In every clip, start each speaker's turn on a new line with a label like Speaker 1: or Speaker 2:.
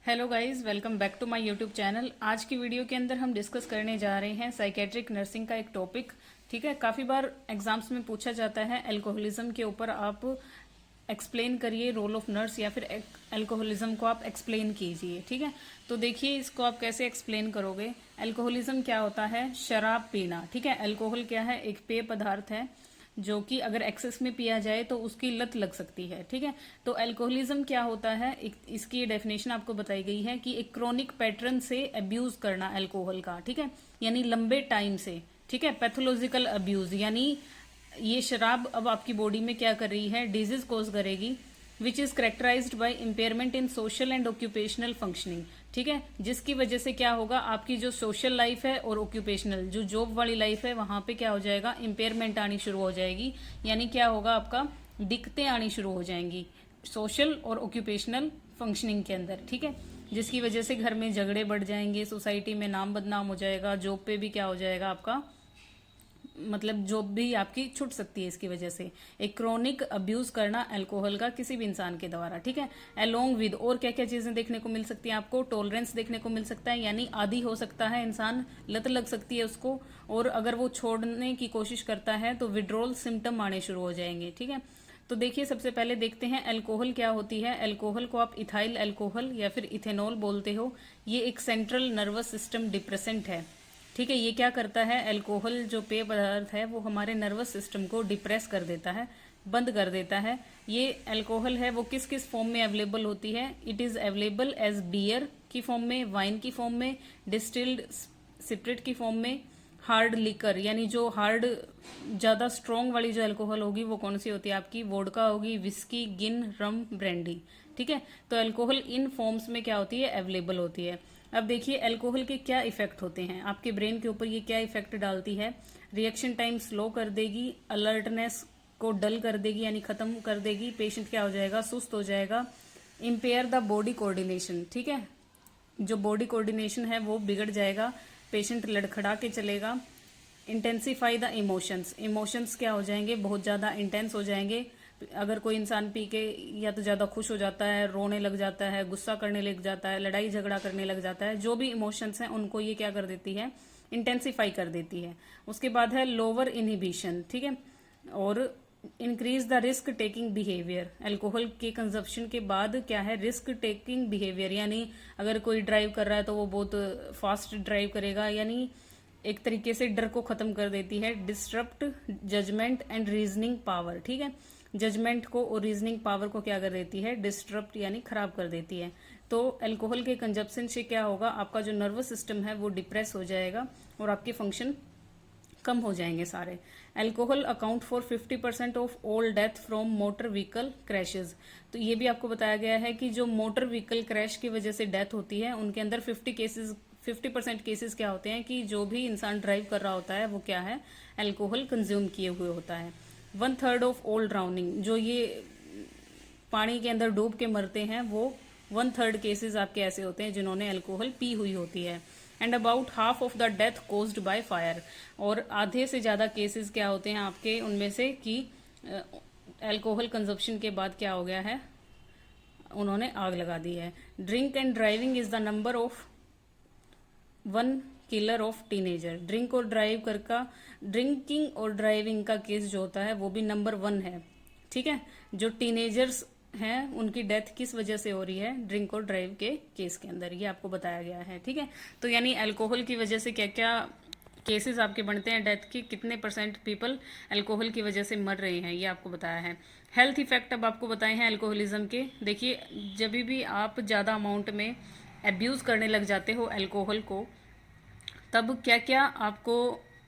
Speaker 1: Hello guys, welcome back to my YouTube channel. आज की video के अंदर हम डिस्कस करने जा रहे हैं साइकेट्रिक नर्सिंग का एक टॉपिक। ठीक है, काफ़ी बार एग्जाम्स में पूछा जाता है अल्कोहलिज्म के ऊपर आप एक्सप्लेन करिए रोल ऑफ नर्स, या फिर अल्कोहलिज्म को आप एक्सप्लेन कीजिए। ठीक है, तो देखिए इसको आप कैसे एक्सप्लेन करोगे। अल्कोहलिज्म क्या होता है? शराब पीना। ठीक है, अल्कोहल क्या है? एक पेय पदार्थ है जो कि अगर एक्सेस में पिया जाए तो उसकी लत लग सकती है। ठीक है, तो अल्कोहलिज्म क्या होता है, इसकी डेफिनेशन आपको बताई गई है कि एक क्रोनिक पैटर्न से अब्यूज करना अल्कोहल का। ठीक है, यानी लंबे टाइम से। ठीक है, पैथोलॉजिकल अब्यूज, यानी ये शराब अब आपकी बॉडी में क्या कर रही है? डिजीज कोज करेगी, which is characterized by impairment in social and occupational functioning. ठीक है, जिसकी वजह से क्या होगा, आपकी जो सोशल लाइफ है और ऑक्यूपेशनल जो जॉब वाली लाइफ है वहां पे क्या हो जाएगा? इम्पेयरमेंट आनी शुरू हो जाएगी। यानी क्या होगा, आपका दिक्कतें आनी शुरू हो जाएंगी सोशल और ऑक्यूपेशनल फंक्शनिंग के अंदर। ठीक है, जिसकी वजह से घर में झगड़े बढ़ जाएंगे, सोसाइटी में नाम बदनाम हो जाएगा, जॉब पे भी क्या हो जाएगा आपका, मतलब जॉब भी आपकी छूट सकती है इसकी वजह से। एक क्रोनिक अब्यूज करना अल्कोहल का किसी भी इंसान के द्वारा। ठीक है, अलोंग विद और क्या क्या चीजें देखने को मिल सकती हैं आपको? टॉलरेंस देखने को मिल सकता है, यानी आदी हो सकता है इंसान, लत लग सकती है उसको, और अगर वो छोड़ने की कोशिश करता है तो विड्रॉल सिम्टम आने शुरू हो जाएंगे। ठीक है, तो देखिए सबसे पहले देखते हैं अल्कोहल क्या होती है। अल्कोहल को आप इथाइल अल्कोहल या फिर इथेनॉल बोलते हो। ये एक सेंट्रल नर्वस सिस्टम डिप्रेसेंट है। ठीक है, ये क्या करता है? अल्कोहल जो पेय पदार्थ है वो हमारे नर्वस सिस्टम को डिप्रेस कर देता है, बंद कर देता है। ये अल्कोहल है वो किस किस फॉर्म में अवेलेबल होती है? It is available as beer की फॉर्म में, वाइन की फॉर्म में, डिस्टिल्ड स्पिरिट की फॉर्म में, हार्ड लिकर, यानी जो हार्ड ज़्यादा स्ट्रॉन्ग वाली जो अल्कोहल होगी वो कौन सी होती है आपकी? वोडका होगी, विस्की, गिन, रम, ब्रांडी। ठीक है, तो अल्कोहल इन फॉर्म्स में क्या होती है? अवेलेबल होती है। अब देखिए अल्कोहल के क्या इफेक्ट होते हैं आपके ब्रेन के ऊपर, ये क्या इफेक्ट डालती है? रिएक्शन टाइम स्लो कर देगी, अलर्टनेस को डल कर देगी यानी खत्म कर देगी, पेशेंट क्या हो जाएगा? सुस्त हो जाएगा। Impair the body coordination. ठीक है, जो बॉडी कोऑर्डिनेशन है वो बिगड़ जाएगा, पेशेंट लड़खड़ा के चलेगा। इंटेंसीफाई द इमोशंस, इमोशंस क्या हो जाएंगे? बहुत ज़्यादा इंटेंस हो जाएंगे। अगर कोई इंसान पी के या तो ज़्यादा खुश हो जाता है, रोने लग जाता है, गुस्सा करने लग जाता है, लड़ाई झगड़ा करने लग जाता है, जो भी इमोशंस हैं उनको ये क्या कर देती है? इंटेंसीफाई कर देती है। उसके बाद है लोअर इनहिबिशन। ठीक है, और increase the risk taking behaviour. Alcohol के कंजप्शन के बाद क्या है? रिस्क टेकिंग बिहेवियर, यानी अगर कोई ड्राइव कर रहा है तो वो बहुत फास्ट ड्राइव करेगा, यानी एक तरीके से डर को खत्म कर देती है। Disturbed judgement and reasoning power. ठीक है, जजमेंट को और रीजनिंग पावर को क्या कर देती है? डिस्टर्ब यानी खराब कर देती है। तो अल्कोहल के कंजप्शन से क्या होगा? आपका जो नर्वस सिस्टम है वो डिप्रेस हो जाएगा और आपके फंक्शन कम हो जाएंगे सारे। Alcohol account for 50% of all death from motor vehicle crashes. तो ये भी आपको बताया गया है कि जो मोटर व्हीकल क्रैश की वजह से डेथ होती है उनके अंदर 50% केसेस क्या होते हैं कि जो भी इंसान ड्राइव कर रहा होता है वो क्या है? अल्कोहल कंज्यूम किए हुए होता है। 1/3 ऑफ ऑल ड्राउनिंग, जो ये पानी के अंदर डूब के मरते हैं वो 1/3 केसेस आपके ऐसे होते हैं जिन्होंने अल्कोहल पी हुई होती है। And about half of the death caused by fire, और आधे से ज़्यादा केसेस क्या होते हैं आपके उनमें से कि अल्कोहल कंजप्शन के बाद क्या हो गया है? उन्होंने आग लगा दी है। Drink and driving is the number of one killer of teenager. Drink और ड्राइव कर का, ड्रिंकिंग और ड्राइविंग का केस जो होता है वो भी नंबर 1 है। ठीक है, जो टीनेजर्स हैं उनकी डेथ किस वजह से हो रही है? ड्रिंक और ड्राइव के केस के अंदर, ये आपको बताया गया है। ठीक है, तो यानी अल्कोहल की वजह से क्या क्या केसेस आपके बनते हैं डेथ की, कितने परसेंट पीपल अल्कोहल की वजह से मर रहे हैं, ये आपको बताया है। हेल्थ इफेक्ट अब आपको बताए हैं अल्कोहलिज्म के। देखिए जब भी आप ज़्यादा अमाउंट में अब्यूज़ करने लग जाते हो अल्कोहल को, तब क्या क्या आपको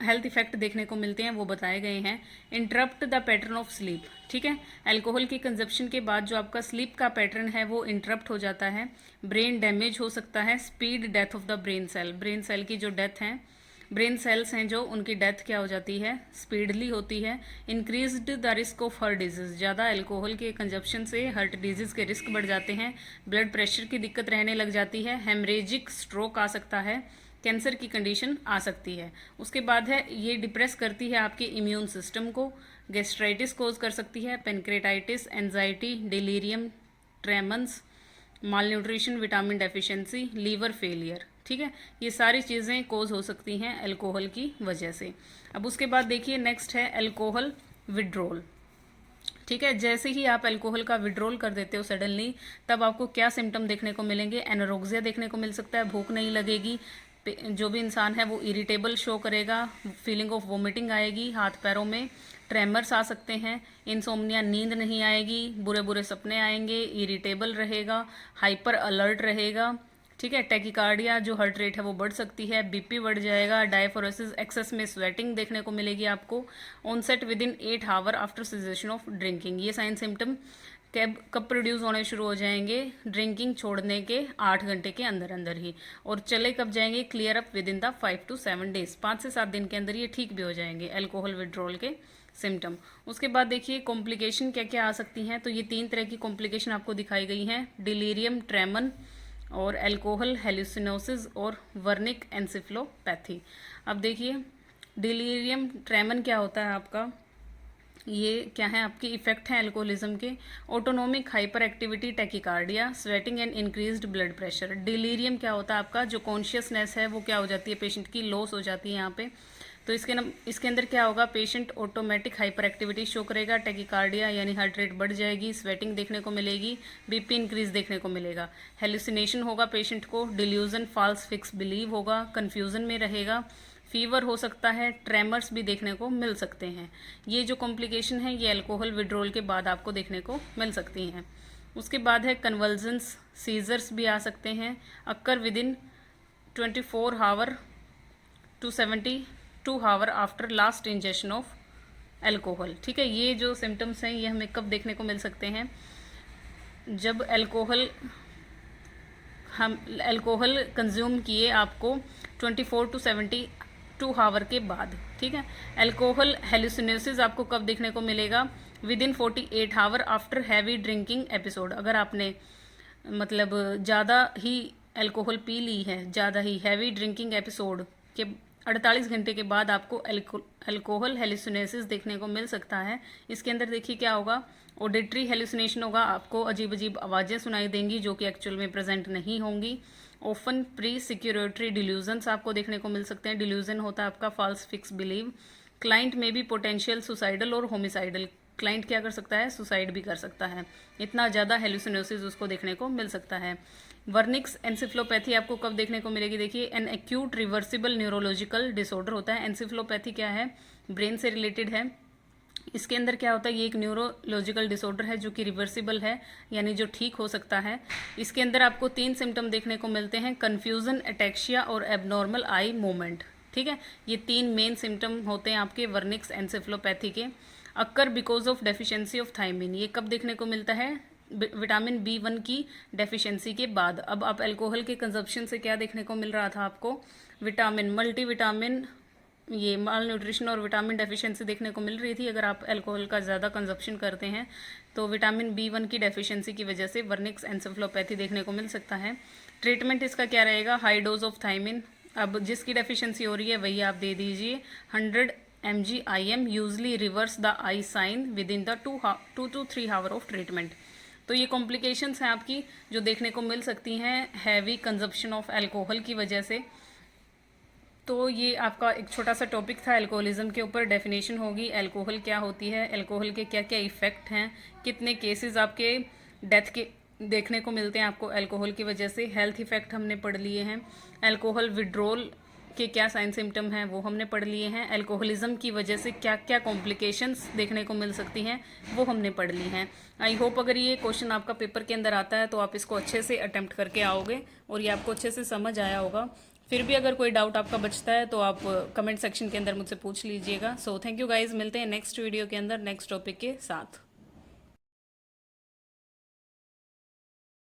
Speaker 1: हेल्थ इफेक्ट देखने को मिलते हैं वो बताए गए हैं। Interrupt the pattern of sleep. ठीक है, अल्कोहल की कंजप्शन के बाद जो आपका स्लीप का पैटर्न है वो इंटरप्ट हो जाता है। ब्रेन डैमेज हो सकता है। Speed death of the brain cell, brain cell की जो डेथ है, ब्रेन सेल्स हैं जो उनकी डेथ क्या हो जाती है? स्पीडली होती है। Increased the risk of heart disease, ज़्यादा अल्कोहल के कंजप्शन से हार्ट डिजीज के रिस्क बढ़ जाते हैं। ब्लड प्रेशर की दिक्कत रहने लग जाती है। हेमरेजिक स्ट्रोक आ सकता है। कैंसर की कंडीशन आ सकती है। उसके बाद है ये डिप्रेस करती है आपके इम्यून सिस्टम को। गैस्ट्राइटिस कोज कर सकती है, pancreatitis, anxiety, delirium tremens, malnutrition, vitamin deficiency, liver failure. ठीक है, ये सारी चीज़ें कोज हो सकती हैं अल्कोहल की वजह से। अब उसके बाद देखिए नेक्स्ट है अल्कोहल विड्रॉल। ठीक है, जैसे ही आप अल्कोहल का विड्रॉल कर देते हो सडनली, तब आपको क्या सिम्टम देखने को मिलेंगे? एनोरेक्सिया देखने को मिल सकता है, भूख नहीं लगेगी, जो भी इंसान है वो इरिटेबल शो करेगा, फीलिंग ऑफ वोमिटिंग आएगी, हाथ पैरों में ट्रेमर्स आ सकते हैं, इंसोम्निया, नींद नहीं आएगी, बुरे बुरे सपने आएंगे, इरिटेबल रहेगा, हाइपर अलर्ट रहेगा। ठीक है, टैकिकार्डिया जो हार्ट रेट है वो बढ़ सकती है, बीपी बढ़ जाएगा, डायफोरेसिस, एक्सेस में स्वेटिंग देखने को मिलेगी आपको, onset within 8 hour after cessation of drinking. ये साइन सिम्टम कब प्रोड्यूस होने शुरू हो जाएंगे? ड्रिंकिंग छोड़ने के 8 घंटे के अंदर अंदर ही। और चले कब जाएंगे? Clear up with in the 5 to 7 days, 5 से 7 दिन के अंदर ये ठीक भी हो जाएंगे अल्कोहल विड्रॉल के सिम्टम। उसके बाद देखिए कॉम्प्लिकेशन क्या क्या आ सकती हैं। तो ये 3 तरह की कॉम्प्लिकेशन आपको दिखाई गई हैं, डिलीरियम ट्रेमन और अल्कोहल हेलुसिनोसिस और वर्निक एन्सेफेलोपैथी। अब देखिए डिलीरियम ट्रेमन क्या होता है आपका? ये क्या है? आपके इफेक्ट हैं अल्कोहलिज्म के, autonomic hyper activity, tachycardia, sweating and increased blood pressure. Delirium क्या होता है आपका? जो कॉन्शियसनेस है वो क्या हो जाती है पेशेंट की? लॉस हो जाती है यहाँ पे। तो इसके अंदर क्या होगा? Patient automatic hyper activity show करेगा, टैकिकार्डिया यानी हार्ट रेट बढ़ जाएगी, स्वेटिंग देखने को मिलेगी, बीपी इंक्रीज देखने को मिलेगा, हेलुसिनेशन होगा पेशेंट को, डिल्यूजन, फॉल्स फिक्स बिलीव होगा, कन्फ्यूजन में रहेगा, फीवर हो सकता है, ट्रेमर्स भी देखने को मिल सकते हैं। ये जो कॉम्प्लिकेशन है ये अल्कोहल विड्रॉल के बाद आपको देखने को मिल सकती हैं। उसके बाद है कन्वल्जन्स, सीजर्स भी आ सकते हैं, occur within 24 hour to 72 hour after last injection of alcohol. ठीक है, ये जो सिम्टम्स हैं ये हमें कब देखने को मिल सकते हैं? जब हम अल्कोहल कंज्यूम किए आपको 24 to 72 आवर के बाद। ठीक है, अल्कोहल हेलुसिनोसिस आपको कब देखने को मिलेगा? With in 48 hour after heavy drinking episode. अगर आपने मतलब ज़्यादा ही अल्कोहल पी ली है, ज़्यादा ही हैवी ड्रिंकिंग एपिसोड के 48 घंटे के बाद आपको अल्कोहल हेलुसिनेसिस देखने को मिल सकता है। इसके अंदर देखिए क्या होगा? ऑडिटरी हेलुसिनेशन होगा, आपको अजीब अजीब आवाज़ें सुनाई देंगी जो कि एक्चुअल में प्रेजेंट नहीं होंगी। ओफन प्री सिक्योरिटरी डिल्यूजन्स आपको देखने को मिल सकते हैं। डिल्यूजन होता है आपका फॉल्स फिक्स बिलीव। क्लाइंट में भी पोटेंशियल सुसाइडल और होमिसाइडल। क्लाइंट क्या कर सकता है? सुसाइड भी कर सकता है, इतना ज़्यादा हेलुसिनोसिस उसको देखने को मिल सकता है। वर्निक्स एन्सेफेलोपैथी आपको कब देखने को मिलेगी? देखिए an acute reversible neurological disorder होता है। एन्सेफेलोपैथी क्या है? ब्रेन से रिलेटेड है। इसके अंदर क्या होता है? ये एक न्यूरोलॉजिकल डिसऑर्डर है जो कि रिवर्सिबल है, यानी जो ठीक हो सकता है। इसके अंदर आपको 3 सिम्टम देखने को मिलते हैं, कन्फ्यूजन, अटैक्सिया और एबनॉर्मल आई मूवमेंट। ठीक है, ये 3 मेन सिम्टम होते हैं आपके वर्निक्स एन्सेफेलोपैथी के। Occur because of deficiency of thiamine, ये कब देखने को मिलता है? विटामिन B1 की डेफिशिएंसी के बाद। अब आप अल्कोहल के कंजप्शन से क्या देखने को मिल रहा था आपको? विटामिन, मल्टीविटामिन, ये माल न्यूट्रिशन और विटामिन डेफिशिएंसी देखने को मिल रही थी। अगर आप अल्कोहल का ज़्यादा कंजप्शन करते हैं तो विटामिन B1 की डेफिशिएंसी की वजह से वर्निक्स एन्सेफेलोपैथी देखने को मिल सकता है। ट्रीटमेंट इसका क्या रहेगा? High dose of thiamine. अब जिसकी डेफिशिएंसी हो रही है वही आप दे दीजिए। 100 mg IM usually reverse the eye sign within the 2 to 3 hour of treatment. तो ये कॉम्प्लिकेशंस हैं आपकी जो देखने को मिल सकती हैं हैवी कंजप्शन ऑफ अल्कोहल की वजह से। तो ये आपका एक छोटा सा टॉपिक था अल्कोहलिज्म के ऊपर। डेफिनेशन होगी अल्कोहल क्या होती है, अल्कोहल के क्या क्या इफ़ेक्ट हैं, कितने केसेस आपके डेथ के देखने को मिलते हैं आपको अल्कोहल की वजह से, हेल्थ इफ़ेक्ट हमने पढ़ लिए हैं, अल्कोहल विड्रॉल के क्या साइन सिम्टम हैं वो हमने पढ़ लिए हैं, अल्कोहलिज्म की वजह से क्या क्या कॉम्प्लिकेशंस देखने को मिल सकती हैं वो हमने पढ़ ली हैं। आई होप अगर ये क्वेश्चन आपका पेपर के अंदर आता है तो आप इसको अच्छे से अटेम्प्ट करके आओगे और ये आपको अच्छे से समझ आया होगा। फिर भी अगर कोई डाउट आपका बचता है तो आप कमेंट सेक्शन के अंदर मुझसे पूछ लीजिएगा। सो थैंक यू गाइज, मिलते हैं नेक्स्ट वीडियो के अंदर नेक्स्ट टॉपिक के साथ।